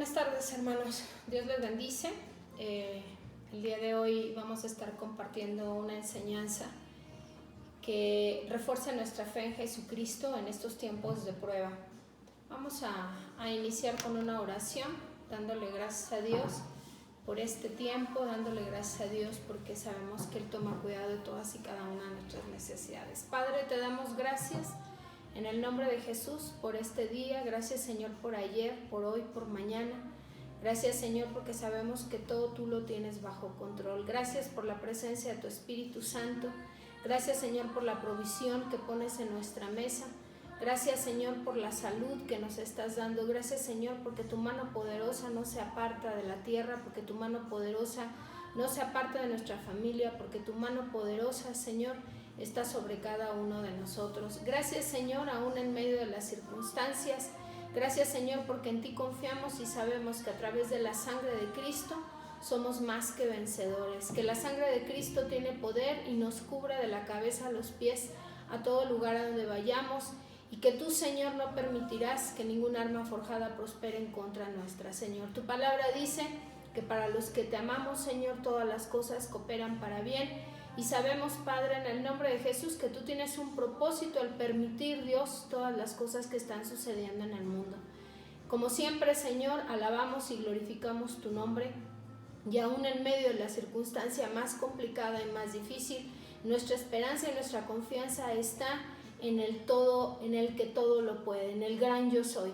Buenas tardes, hermanos. Dios les bendice. El día de hoy vamos a estar compartiendo una enseñanza que refuerza nuestra fe en Jesucristo en estos tiempos de prueba. Vamos a iniciar con una oración, dándole gracias a Dios por este tiempo, dándole gracias a Dios porque sabemos que Él toma cuidado de todas y cada una de nuestras necesidades. Padre, te damos gracias en el nombre de Jesús por este día. Gracias, Señor, por ayer, por hoy, por mañana. Gracias, Señor, porque sabemos que todo tú lo tienes bajo control. Gracias por la presencia de tu Espíritu Santo. Gracias, Señor, por la provisión que pones en nuestra mesa. Gracias, Señor, por la salud que nos estás dando. Gracias, Señor, porque tu mano poderosa no se aparta de la tierra, porque tu mano poderosa no se aparta de nuestra familia, porque tu mano poderosa, Señor, está sobre cada uno de nosotros. Gracias, Señor, aún en medio de las circunstancias. Gracias, Señor, porque en ti confiamos y sabemos que a través de la sangre de Cristo somos más que vencedores, que la sangre de Cristo tiene poder y nos cubre de la cabeza a los pies a todo lugar a donde vayamos, y que tú, Señor, no permitirás que ningún arma forjada prospere en contra nuestra, Señor. Tu palabra dice que para los que te amamos, Señor, todas las cosas cooperan para bien. Y sabemos, Padre, en el nombre de Jesús, que tú tienes un propósito al permitir, Dios, todas las cosas que están sucediendo en el mundo. Como siempre, Señor, alabamos y glorificamos tu nombre, y aún en medio de la circunstancia más complicada y más difícil, nuestra esperanza y nuestra confianza está en el todo, en el que todo lo puede, en el gran yo soy.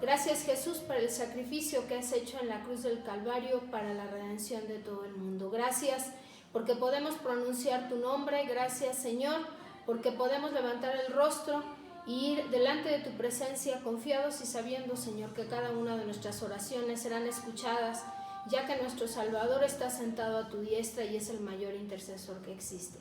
Gracias, Jesús, por el sacrificio que has hecho en la cruz del Calvario para la redención de todo el mundo. Gracias porque podemos pronunciar tu nombre. Gracias, Señor, porque podemos levantar el rostro y ir delante de tu presencia confiados y sabiendo, Señor, que cada una de nuestras oraciones serán escuchadas, ya que nuestro Salvador está sentado a tu diestra y es el mayor intercesor que existe.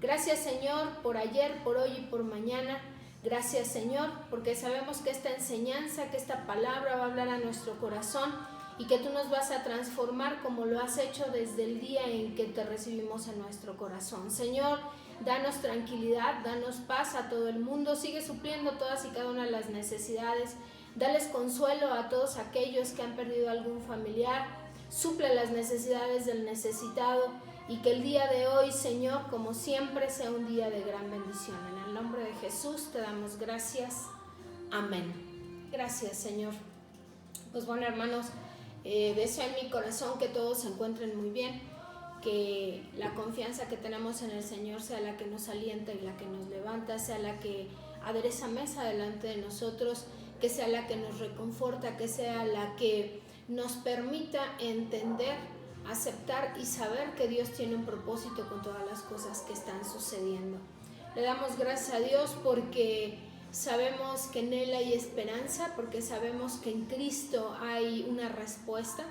Gracias, Señor, por ayer, por hoy y por mañana. Gracias, Señor, porque sabemos que esta enseñanza, que esta palabra va a hablar a nuestro corazón y que tú nos vas a transformar como lo has hecho desde el día en que te recibimos en nuestro corazón. Señor, danos tranquilidad, danos paz a todo el mundo, sigue supliendo todas y cada una de las necesidades, dales consuelo a todos aquellos que han perdido algún familiar, suple las necesidades del necesitado, y que el día de hoy, Señor, como siempre, sea un día de gran bendición. En el nombre de Jesús te damos gracias. Amén. Gracias, Señor. Pues bueno, hermanos, deseo en mi corazón que todos se encuentren muy bien, que la confianza que tenemos en el Señor sea la que nos alienta y la que nos levanta, sea la que adereza mesa delante de nosotros, que sea la que nos reconforta, que sea la que nos permita entender, aceptar y saber que Dios tiene un propósito con todas las cosas que están sucediendo. Le damos gracias a Dios porque sabemos que en Él hay esperanza, porque sabemos que en Cristo hay una respuesta,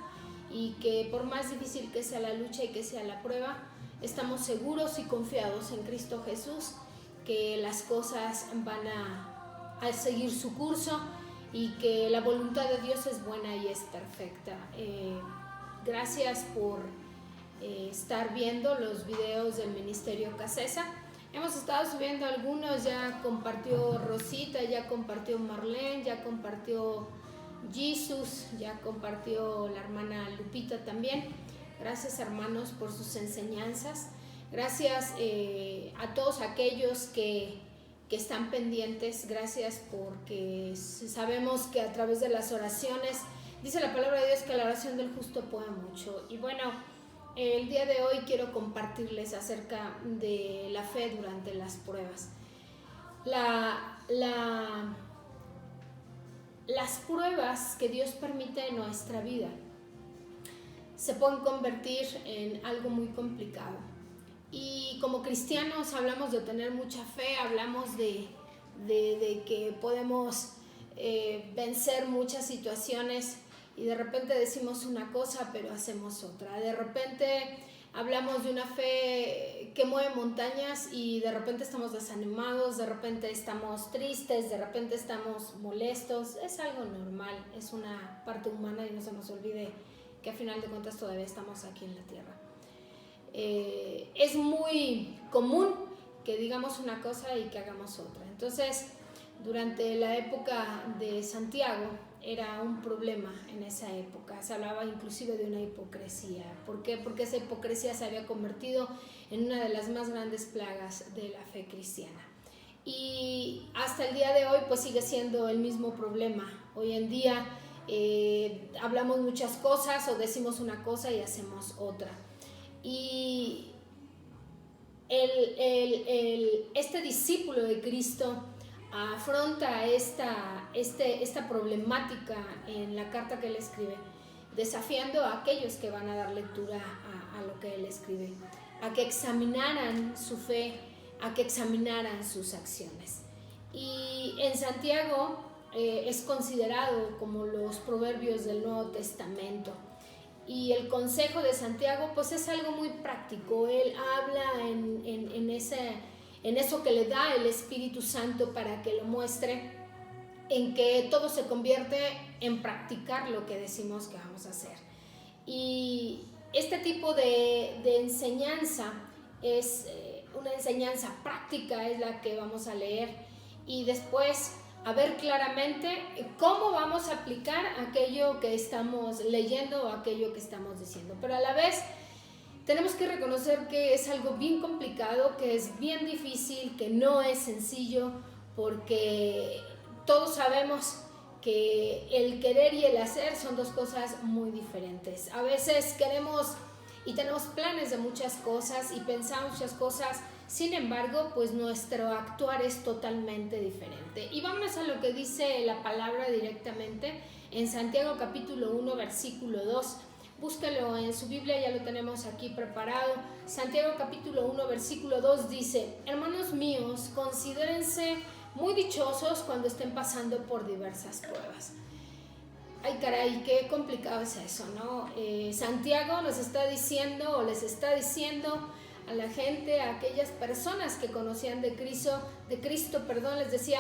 y que por más difícil que sea la lucha y que sea la prueba, estamos seguros y confiados en Cristo Jesús, que las cosas van a seguir su curso y que la voluntad de Dios es buena y es perfecta. Gracias por estar viendo los videos del Ministerio Casesa. Hemos estado subiendo algunos, ya compartió Rosita, ya compartió Marlene, ya compartió Jesus, ya compartió la hermana Lupita también. Gracias, hermanos, por sus enseñanzas. Gracias a todos aquellos que están pendientes. Gracias porque sabemos que a través de las oraciones, dice la palabra de Dios que la oración del justo puede mucho. Y bueno, el día de hoy quiero compartirles acerca de la fe durante las pruebas. Las pruebas que Dios permite en nuestra vida se pueden convertir en algo muy complicado. Y como cristianos hablamos de tener mucha fe, hablamos de que podemos vencer muchas situaciones, y de repente decimos una cosa pero hacemos otra. De repente hablamos de una fe que mueve montañas y de repente estamos desanimados, de repente estamos tristes, de repente estamos molestos. Es algo normal, es una parte humana y no se nos olvide que a final de cuentas todavía estamos aquí en la tierra. Es muy común que digamos una cosa y que hagamos otra. Entonces, durante la época de Santiago, era un problema en esa época. Se hablaba inclusive de una hipocresía. ¿Por qué? Porque esa hipocresía se había convertido en una de las más grandes plagas de la fe cristiana. Y hasta el día de hoy pues sigue siendo el mismo problema. Hoy en día hablamos muchas cosas o decimos una cosa y hacemos otra. Y este discípulo de Cristo afronta esta problemática en la carta que él escribe, desafiando a aquellos que van a dar lectura a lo que él escribe, a que examinaran su fe, a que examinaran sus acciones. Y en Santiago es considerado como los proverbios del Nuevo Testamento. Y el consejo de Santiago pues es algo muy práctico. Él habla en eso que le da el Espíritu Santo para que lo muestre, en que todo se convierte en practicar lo que decimos que vamos a hacer. Y este tipo de enseñanza es una enseñanza práctica, es la que vamos a leer, y después a ver claramente cómo vamos a aplicar aquello que estamos leyendo o aquello que estamos diciendo. Pero a la vez tenemos que reconocer que es algo bien complicado, que es bien difícil, que no es sencillo, porque todos sabemos que el querer y el hacer son dos cosas muy diferentes. A veces queremos y tenemos planes de muchas cosas y pensamos muchas cosas, sin embargo, pues nuestro actuar es totalmente diferente. Y vamos a lo que dice la palabra directamente en Santiago capítulo 1, versículo 2. Búsquelo en su Biblia, ya lo tenemos aquí preparado. Santiago capítulo 1, versículo 2 dice: hermanos míos, considérense muy dichosos cuando estén pasando por diversas pruebas. Ay, caray, qué complicado es eso, ¿no? Santiago nos está diciendo, o les está diciendo a la gente, a aquellas personas que conocían de Cristo, les decía: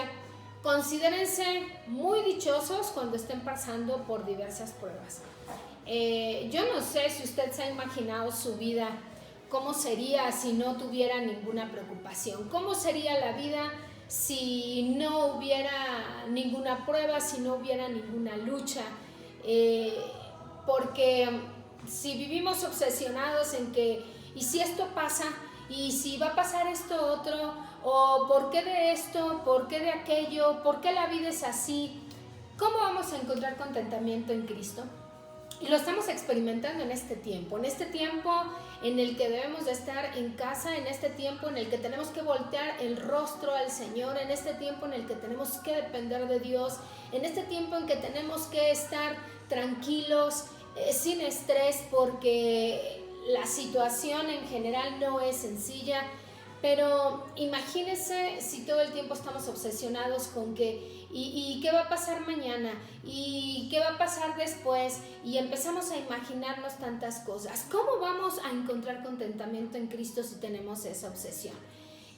considérense muy dichosos cuando estén pasando por diversas pruebas. Yo no sé si usted se ha imaginado su vida, cómo sería si no tuviera ninguna preocupación, cómo sería la vida si no hubiera ninguna prueba, si no hubiera ninguna lucha, porque si vivimos obsesionados en que y si esto pasa, y si va a pasar esto otro, o por qué de esto, por qué de aquello, por qué la vida es así, ¿cómo vamos a encontrar contentamiento en Cristo? Y lo estamos experimentando en este tiempo en el que debemos de estar en casa, en este tiempo en el que tenemos que voltear el rostro al Señor, en este tiempo en el que tenemos que depender de Dios, en este tiempo en que tenemos que estar tranquilos, sin estrés, porque la situación en general no es sencilla. Pero imagínense si todo el tiempo estamos obsesionados con que ¿y qué va a pasar mañana? ¿Y qué va a pasar después? Y empezamos a imaginarnos tantas cosas. ¿Cómo vamos a encontrar contentamiento en Cristo si tenemos esa obsesión?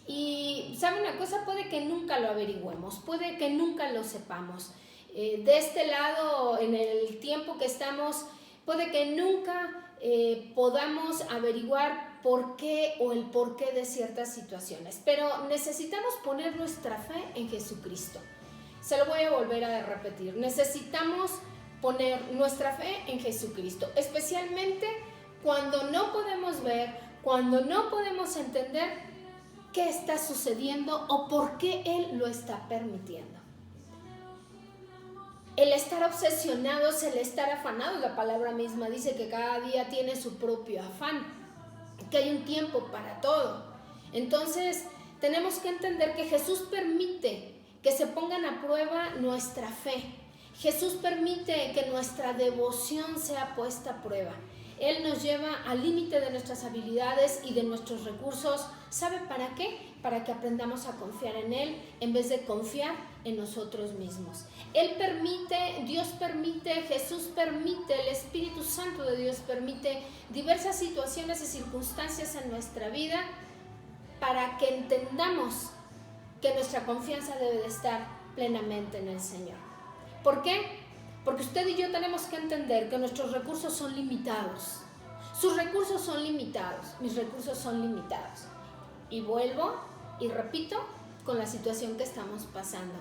Y ¿sabe una cosa? Puede que nunca lo averigüemos, puede que nunca lo sepamos. De este lado, en el tiempo que estamos, puede que nunca podamos averiguar por qué o el porqué de ciertas situaciones, pero necesitamos poner nuestra fe en Jesucristo. Se lo voy a volver a repetir: necesitamos poner nuestra fe en Jesucristo, especialmente cuando no podemos ver, cuando no podemos entender qué está sucediendo o por qué Él lo está permitiendo. El estar obsesionados, el estar afanados, la palabra misma dice que cada día tiene su propio afán, que hay un tiempo para todo. Entonces tenemos que entender que Jesús permite que se pongan a prueba nuestra fe. Jesús permite que nuestra devoción sea puesta a prueba. Él nos lleva al límite de nuestras habilidades y de nuestros recursos. ¿Sabe para qué? Para que aprendamos a confiar en Él en vez de confiar en nosotros mismos. Él permite, Dios permite, Jesús permite, el Espíritu Santo de Dios permite diversas situaciones y circunstancias en nuestra vida para que entendamos que nuestra confianza debe de estar plenamente en el Señor. ¿Por qué? Porque usted y yo tenemos que entender que nuestros recursos son limitados. Sus recursos son limitados, mis recursos son limitados. Y vuelvo y repito con la situación que estamos pasando.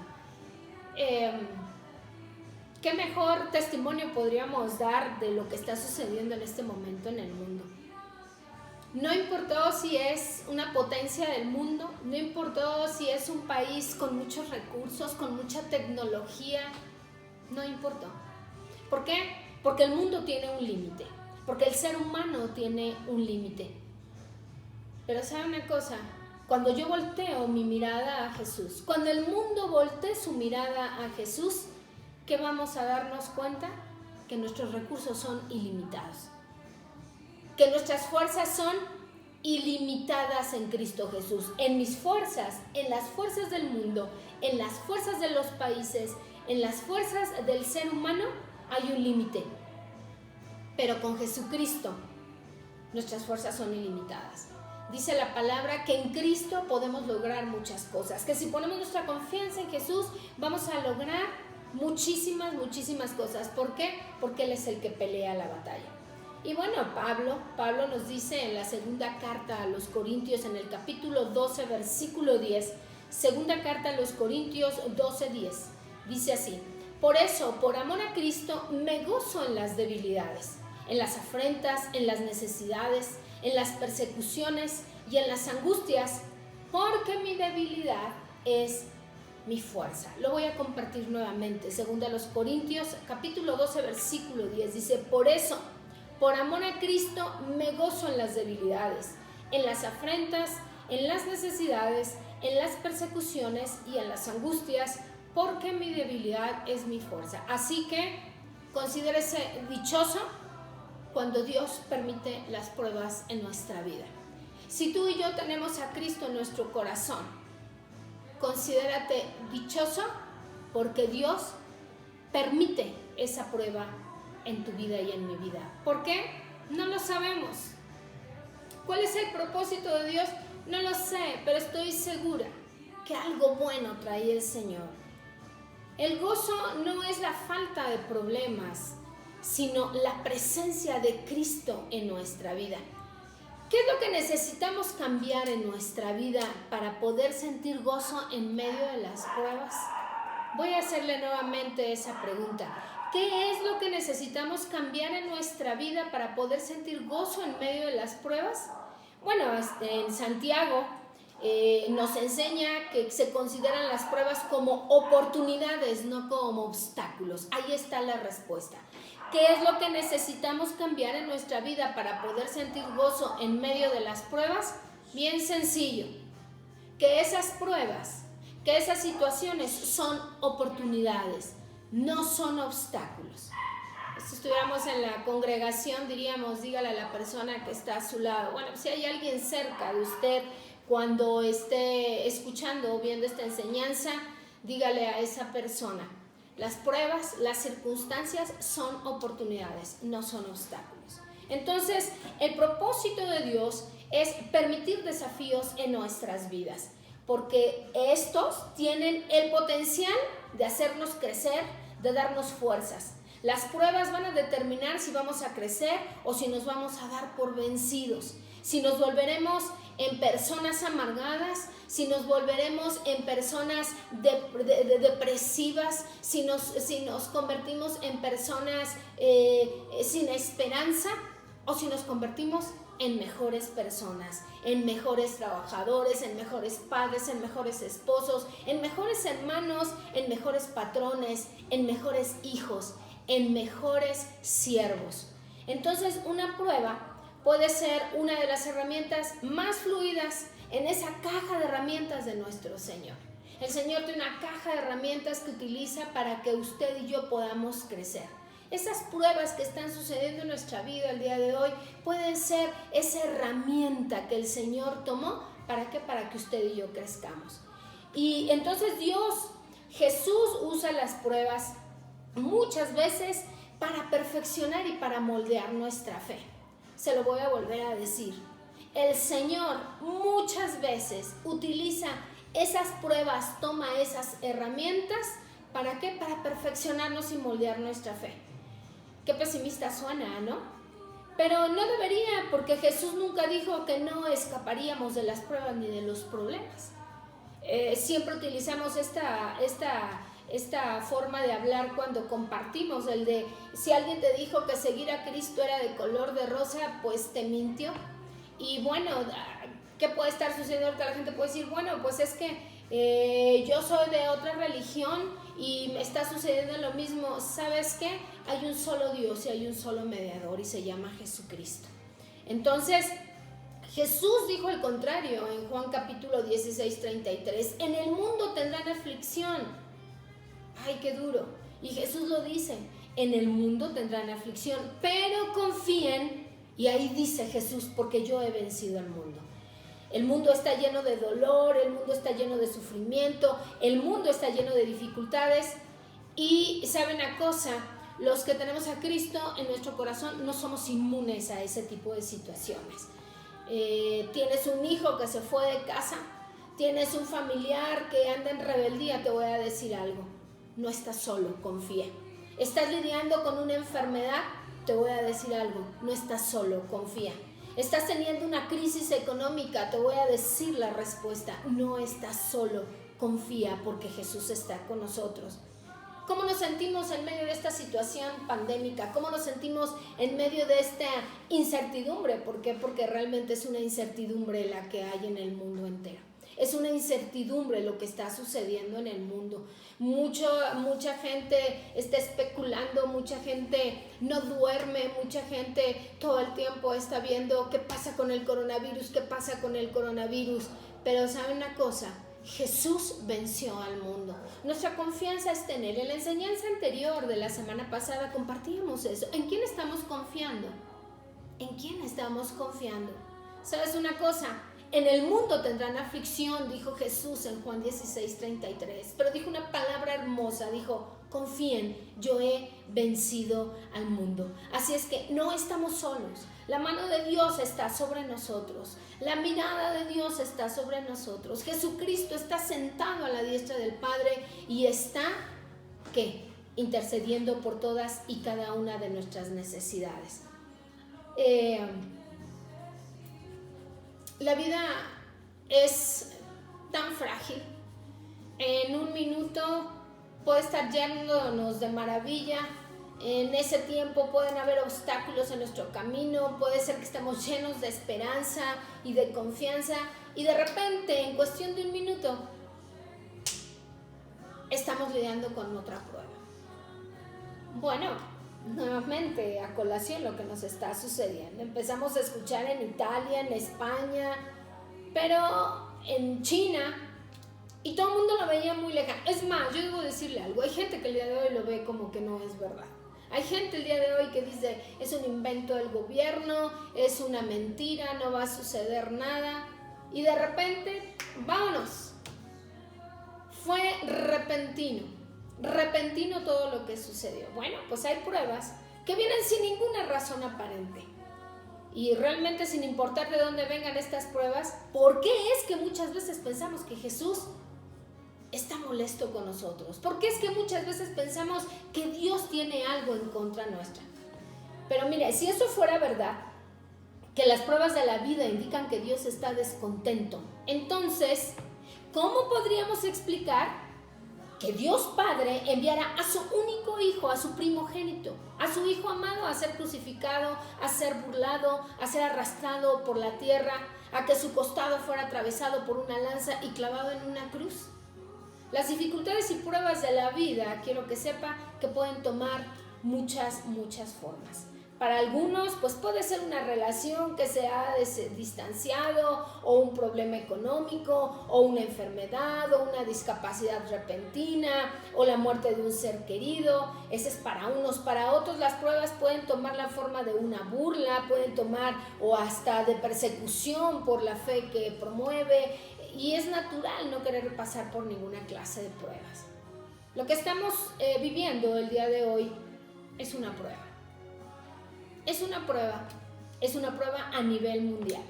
¿Qué mejor testimonio podríamos dar de lo que está sucediendo en este momento en el mundo? No importó si es una potencia del mundo, no importó si es un país con muchos recursos, con mucha tecnología, no importó. ¿Por qué? Porque el mundo tiene un límite, porque el ser humano tiene un límite. Pero ¿sabe una cosa? Cuando yo volteo mi mirada a Jesús, cuando el mundo voltee su mirada a Jesús, ¿qué vamos a darnos cuenta? Que nuestros recursos son ilimitados, que nuestras fuerzas son ilimitadas en Cristo Jesús. En mis fuerzas, en las fuerzas del mundo, en las fuerzas de los países, en las fuerzas del ser humano, hay un límite. Pero con Jesucristo, nuestras fuerzas son ilimitadas. Dice la palabra que en Cristo podemos lograr muchas cosas, que si ponemos nuestra confianza en Jesús, vamos a lograr muchísimas cosas. ¿Por qué? Porque Él es el que pelea la batalla. Y bueno, Pablo nos dice en la segunda carta a los Corintios, en el capítulo 12, versículo 10, segunda carta a los Corintios 12, 10, dice así: por eso, por amor a Cristo, me gozo en las debilidades, en las afrentas, en las necesidades, en las persecuciones y en las angustias, porque mi debilidad es mi fuerza. Lo voy a compartir nuevamente. Segunda a los Corintios, capítulo 12, versículo 10, dice: por eso, por amor a Cristo, me gozo en las debilidades, en las afrentas, en las necesidades, en las persecuciones y en las angustias, porque mi debilidad es mi fuerza. Así que considérese dichoso cuando Dios permite las pruebas en nuestra vida. Si tú y yo tenemos a Cristo en nuestro corazón, considérate dichoso porque Dios permite esa prueba en tu vida y en mi vida. ¿Por qué? No lo sabemos. ¿Cuál es el propósito de Dios? No lo sé, pero estoy segura que algo bueno trae el Señor. El gozo no es la falta de problemas, sino la presencia de Cristo en nuestra vida. ¿Qué es lo que necesitamos cambiar en nuestra vida para poder sentir gozo en medio de las pruebas? Voy a hacerle nuevamente esa pregunta. ¿Qué es lo que necesitamos cambiar en nuestra vida para poder sentir gozo en medio de las pruebas? Bueno, en Santiago nos enseña que se consideran las pruebas como oportunidades, no como obstáculos. Ahí está la respuesta. ¿Qué es lo que necesitamos cambiar en nuestra vida para poder sentir gozo en medio de las pruebas? Bien sencillo, que esas pruebas, que esas situaciones son oportunidades, no son obstáculos. Si estuviéramos en la congregación, diríamos: dígale a la persona que está a su lado. Bueno, si hay alguien cerca de usted cuando esté escuchando o viendo esta enseñanza, dígale a esa persona: las pruebas, las circunstancias son oportunidades, no son obstáculos. Entonces, el propósito de Dios es permitir desafíos en nuestras vidas, porque estos tienen el potencial de hacernos crecer, de darnos fuerzas. Las pruebas van a determinar si vamos a crecer o si nos vamos a dar por vencidos, si nos volveremos en personas amargadas, si nos volveremos en personas depresivas, si nos convertimos en personas sin esperanza, o si nos convertimos en mejores personas, en mejores trabajadores, en mejores padres, en mejores esposos, en mejores hermanos, en mejores patrones, en mejores hijos, en mejores siervos. Entonces, una prueba puede ser una de las herramientas más fluidas en esa caja de herramientas de nuestro Señor. El Señor tiene una caja de herramientas que utiliza para que usted y yo podamos crecer. Esas pruebas que están sucediendo en nuestra vida el día de hoy pueden ser esa herramienta que el Señor tomó. ¿Para qué? Para que usted y yo crezcamos. Y entonces Jesús usa las pruebas muchas veces para perfeccionar y para moldear nuestra fe. Se lo voy a volver a decir. El Señor muchas veces utiliza esas pruebas, toma esas herramientas. ¿Para qué? Para perfeccionarnos y moldear nuestra fe. Qué pesimista suena, ¿no? Pero no debería, porque Jesús nunca dijo que no escaparíamos de las pruebas ni de los problemas. Siempre utilizamos esta esta forma de hablar cuando compartimos, el de si alguien te dijo que seguir a Cristo era de color de rosa, pues te mintió. Y bueno, ¿qué puede estar sucediendo ahorita? La gente puede decir, bueno, pues es que yo soy de otra religión y me está sucediendo lo mismo. ¿Sabes qué? Hay un solo Dios y hay un solo mediador y se llama Jesucristo. Entonces, Jesús dijo el contrario en Juan capítulo 16, 33. En el mundo tendrán aflicción. Ay, qué duro. Y Jesús lo dice, en el mundo tendrán aflicción, pero confíen. Y ahí dice Jesús, porque yo he vencido al mundo. El mundo está lleno de dolor, el mundo está lleno de sufrimiento, el mundo está lleno de dificultades. Y ¿saben una cosa? Los que tenemos a Cristo en nuestro corazón no somos inmunes a ese tipo de situaciones. Tienes un hijo que se fue de casa, tienes un familiar que anda en rebeldía, te voy a decir algo, no estás solo, confía. Estás lidiando con una enfermedad, te voy a decir algo, no estás solo, confía. Estás teniendo una crisis económica, te voy a decir la respuesta, no estás solo, confía, porque Jesús está con nosotros. ¿Cómo nos sentimos en medio de esta situación pandémica? ¿Cómo nos sentimos en medio de esta incertidumbre? ¿Por qué? Porque realmente es una incertidumbre la que hay en el mundo entero. Es una incertidumbre lo que está sucediendo en el mundo. Mucha gente está especulando, mucha gente no duerme, mucha gente todo el tiempo está viendo qué pasa con el coronavirus, qué pasa con el coronavirus. Pero ¿saben una cosa? Jesús venció al mundo. Nuestra confianza está en Él. En la enseñanza anterior de la semana pasada compartíamos eso. ¿En quién estamos confiando? ¿En quién estamos confiando? ¿Sabes una cosa? En el mundo tendrán aflicción, dijo Jesús en Juan 16, 33. Pero dijo una palabra hermosa, dijo, confíen, yo he vencido al mundo. Así es que no estamos solos. La mano de Dios está sobre nosotros. La mirada de Dios está sobre nosotros. Jesucristo está sentado a la diestra del Padre y está, ¿qué? Intercediendo por todas y cada una de nuestras necesidades. La vida es tan frágil. En un minuto puede estar llenándonos de maravilla. En ese tiempo pueden haber obstáculos en nuestro camino. Puede ser que estemos llenos de esperanza y de confianza. Y de repente, en cuestión de un minuto, estamos lidiando con otra prueba. Bueno, nuevamente a colación lo que nos está sucediendo. Empezamos a escuchar en Italia, en España, pero en China, y todo el mundo lo veía muy lejano. Es más, yo debo decirle algo, hay gente que el día de hoy lo ve como que no es verdad. Hay gente el día de hoy que dice, es un invento del gobierno, es una mentira, no va a suceder nada, y de repente, vámonos. Fue repentino todo lo que sucedió. Bueno, pues hay pruebas que vienen sin ninguna razón aparente. Y realmente, sin importar de dónde vengan estas pruebas, ¿por qué es que muchas veces pensamos que Jesús está molesto con nosotros? ¿Por qué es que muchas veces pensamos que Dios tiene algo en contra nuestra? Pero mire, si eso fuera verdad, que las pruebas de la vida indican que Dios está descontento, entonces, ¿cómo podríamos explicar que Dios Padre enviara a su único hijo, a su primogénito, a su hijo amado a ser crucificado, a ser burlado, a ser arrastrado por la tierra, a que su costado fuera atravesado por una lanza y clavado en una cruz? Las dificultades y pruebas de la vida, quiero que sepa que pueden tomar muchas formas. Para algunos, pues puede ser una relación que se ha distanciado, o un problema económico, o una enfermedad, o una discapacidad repentina, o la muerte de un ser querido. Ese es para unos. Para otros, las pruebas pueden tomar la forma de una burla, pueden tomar o hasta de persecución por la fe que promueve. Y es natural no querer pasar por ninguna clase de pruebas. Lo que estamos viviendo el día de hoy es una prueba. Es una prueba a nivel mundial.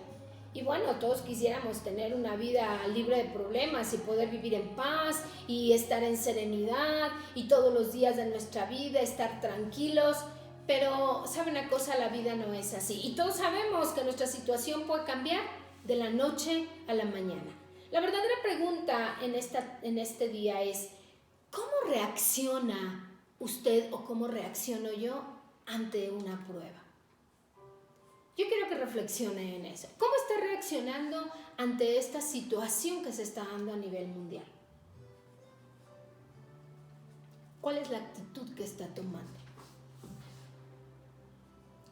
Y bueno, todos quisiéramos tener una vida libre de problemas y poder vivir en paz y estar en serenidad y todos los días de nuestra vida estar tranquilos. Pero, ¿sabe una cosa? La vida no es así. Y todos sabemos que nuestra situación puede cambiar de la noche a la mañana. La verdadera pregunta en este día es, ¿cómo reacciona usted o cómo reacciono yo ante una prueba? Yo quiero que reflexione en eso. ¿Cómo está reaccionando ante esta situación que se está dando a nivel mundial? ¿Cuál es la actitud que está tomando?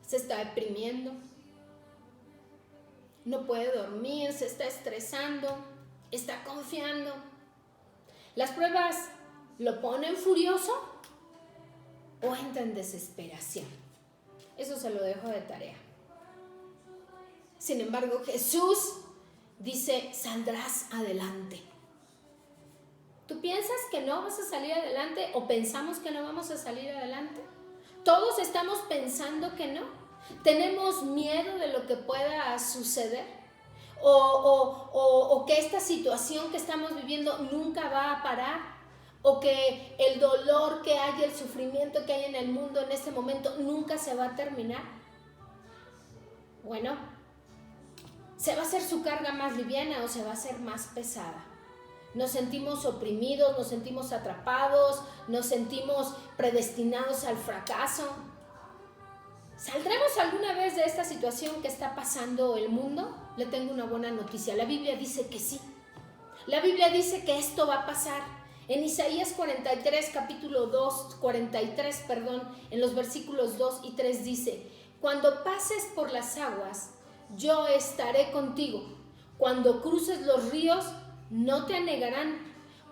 ¿Se está deprimiendo? ¿No puede dormir? ¿Se está estresando? ¿Está confiando? ¿Las pruebas lo ponen furioso o entra en desesperación? Eso se lo dejo de tarea. Sin embargo, Jesús dice, saldrás adelante. ¿Tú piensas que no vas a salir adelante o pensamos que no vamos a salir adelante? Todos estamos pensando que no. ¿Tenemos miedo de lo que pueda suceder? ¿O que esta situación que estamos viviendo nunca va a parar? ¿O que el dolor que hay, el sufrimiento que hay en el mundo en este momento nunca se va a terminar? Bueno, ¿se va a hacer su carga más liviana o se va a hacer más pesada? Nos sentimos oprimidos, nos sentimos atrapados, nos sentimos predestinados al fracaso. ¿Saldremos alguna vez de esta situación que está pasando el mundo? Le tengo una buena noticia. La Biblia dice que sí. La Biblia dice que esto va a pasar. En Isaías 43, capítulo 2, 43, en los versículos 2 y 3 dice, cuando pases por las aguas, yo estaré contigo. Cuando cruces los ríos, no te anegarán.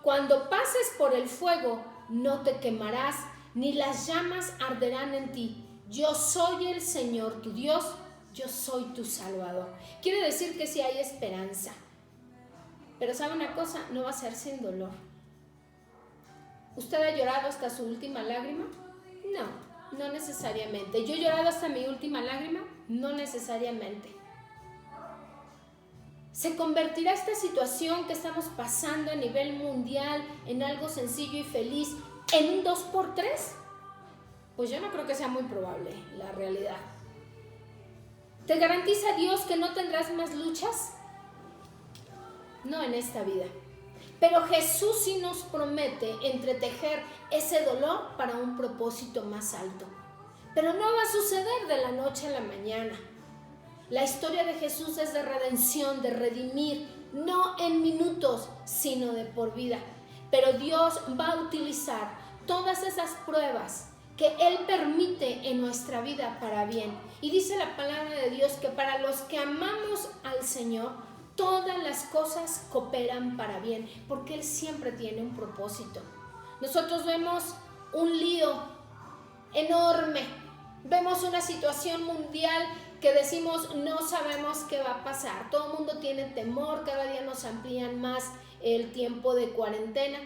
Cuando pases por el fuego, no te quemarás, ni las llamas arderán en ti. Yo soy el Señor tu Dios, yo soy tu Salvador. Quiere decir que sí hay esperanza. Pero ¿sabe una cosa? No va a ser sin dolor. ¿Usted ha llorado hasta su última lágrima? No necesariamente. ¿Yo he llorado hasta mi última lágrima? No necesariamente. ¿Se convertirá esta situación que estamos pasando a nivel mundial en algo sencillo y feliz en un 2x3? Pues yo no creo que sea muy probable, la realidad. ¿Te garantiza Dios que no tendrás más luchas? No en esta vida. Pero Jesús sí nos promete entretejer ese dolor para un propósito más alto. Pero no va a suceder de la noche a la mañana. La historia de Jesús es de redención, de redimir, no en minutos, sino de por vida. Pero Dios va a utilizar todas esas pruebas que Él permite en nuestra vida para bien. Y dice la palabra de Dios que para los que amamos al Señor, todas las cosas cooperan para bien, porque Él siempre tiene un propósito. Nosotros vemos un lío enorme, vemos una situación mundial que decimos no sabemos qué va a pasar. Todo el mundo tiene temor, cada día nos amplían más el tiempo de cuarentena.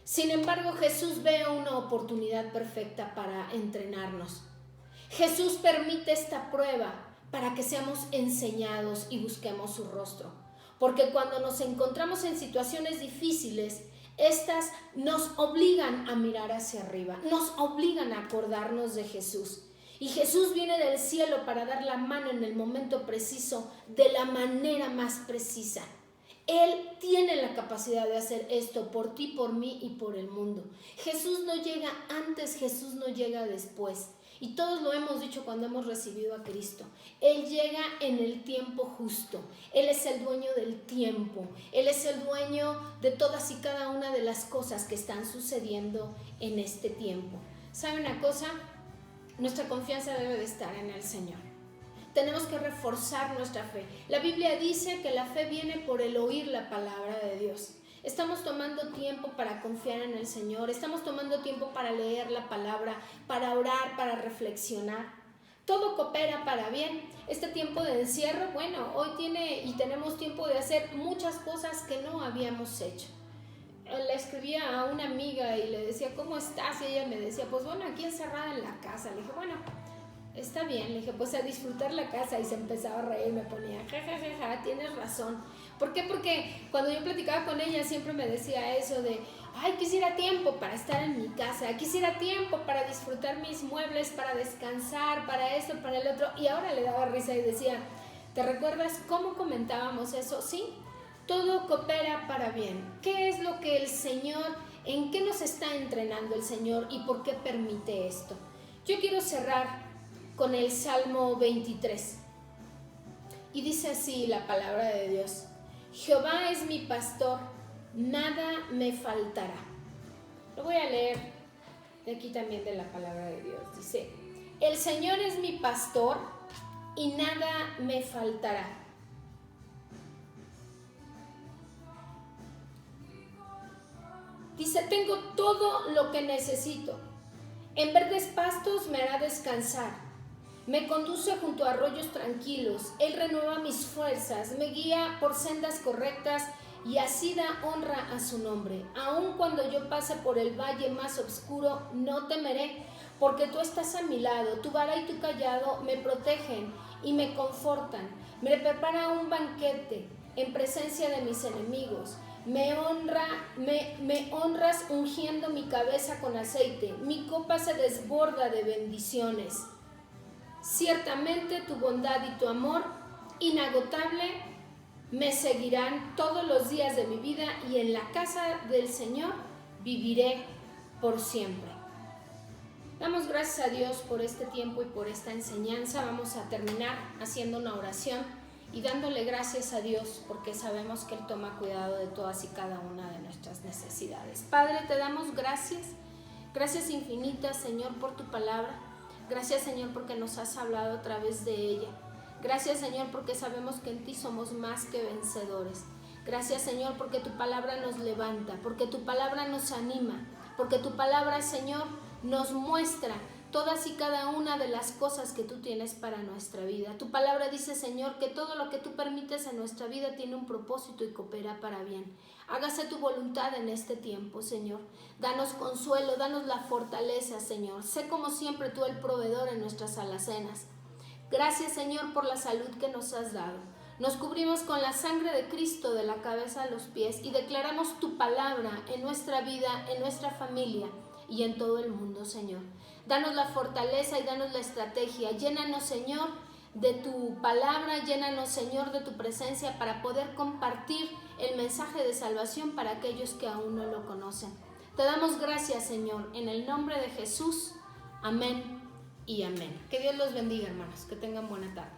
Sin embargo, Jesús ve una oportunidad perfecta para entrenarnos. Jesús permite esta prueba para que seamos enseñados y busquemos su rostro. Porque cuando nos encontramos en situaciones difíciles, estas nos obligan a mirar hacia arriba, nos obligan a acordarnos de Jesús. Y Jesús viene del cielo para dar la mano en el momento preciso, de la manera más precisa. Él tiene la capacidad de hacer esto por ti, por mí y por el mundo. Jesús no llega antes, Jesús no llega después. Y todos lo hemos dicho cuando hemos recibido a Cristo. Él llega en el tiempo justo. Él es el dueño del tiempo. Él es el dueño de todas y cada una de las cosas que están sucediendo en este tiempo. ¿Sabe una cosa? Nuestra confianza debe de estar en el Señor. Tenemos que reforzar nuestra fe. La Biblia dice que la fe viene por el oír la palabra de Dios. Estamos tomando tiempo para confiar en el Señor. Estamos tomando tiempo para leer la palabra, para orar, para reflexionar. Todo coopera para bien. Este tiempo de encierro, hoy tenemos tiempo de hacer muchas cosas que no habíamos hecho. Le escribía a una amiga y le decía, ¿cómo estás? Y ella me decía, pues aquí encerrada en la casa. Le dije, está bien. Le dije, pues a disfrutar la casa. Y se empezaba a reír, me ponía, ja, tienes razón. ¿Por qué? Porque cuando yo platicaba con ella siempre me decía eso de, quisiera tiempo para estar en mi casa, quisiera tiempo para disfrutar mis muebles, para descansar, para esto, para el otro. Y ahora le daba risa y decía, ¿te recuerdas cómo comentábamos eso? Sí. Todo coopera para bien. ¿Qué es lo que el Señor ¿En qué nos está entrenando el Señor y por qué permite esto? Yo quiero cerrar con el Salmo 23. Y dice así la palabra de Dios: Jehová es mi pastor, nada me faltará. Lo voy a leer de aquí también de la palabra de Dios. Dice: el Señor es mi pastor y nada me faltará. Dice: tengo todo lo que necesito. En verdes pastos me hará descansar. Me conduce junto a arroyos tranquilos. Él renueva mis fuerzas, me guía por sendas correctas y así da honra a su nombre. Aun cuando yo pase por el valle más oscuro, no temeré, porque tú estás a mi lado. Tu vara y tu cayado me protegen y me confortan. Me prepara un banquete en presencia de mis enemigos. Me honras ungiendo mi cabeza con aceite. Mi copa se desborda de bendiciones. Ciertamente tu bondad y tu amor inagotable me seguirán todos los días de mi vida, y en la casa del Señor viviré por siempre. Damos gracias a Dios por este tiempo y por esta enseñanza. Vamos a terminar haciendo una oración y dándole gracias a Dios, porque sabemos que Él toma cuidado de todas y cada una de nuestras necesidades. Padre, te damos gracias, gracias infinitas, Señor, por tu palabra. Gracias, Señor, porque nos has hablado a través de ella. Gracias, Señor, porque sabemos que en ti somos más que vencedores. Gracias, Señor, porque tu palabra nos levanta, porque tu palabra nos anima, porque tu palabra, Señor, nos muestra todas y cada una de las cosas que tú tienes para nuestra vida. Tu palabra dice, Señor, que todo lo que tú permites en nuestra vida tiene un propósito y coopera para bien. Hágase tu voluntad en este tiempo, Señor. Danos consuelo, danos la fortaleza, Señor. Sé como siempre tú el proveedor en nuestras alacenas. Gracias, Señor, por la salud que nos has dado. Nos cubrimos con la sangre de Cristo de la cabeza a los pies y declaramos tu palabra en nuestra vida, en nuestra familia y en todo el mundo, Señor. Danos la fortaleza y danos la estrategia. Llénanos, Señor, de tu palabra, llénanos, Señor, de tu presencia para poder compartir el mensaje de salvación para aquellos que aún no lo conocen. Te damos gracias, Señor, en el nombre de Jesús. Amén y amén. Que Dios los bendiga, hermanos. Que tengan buena tarde.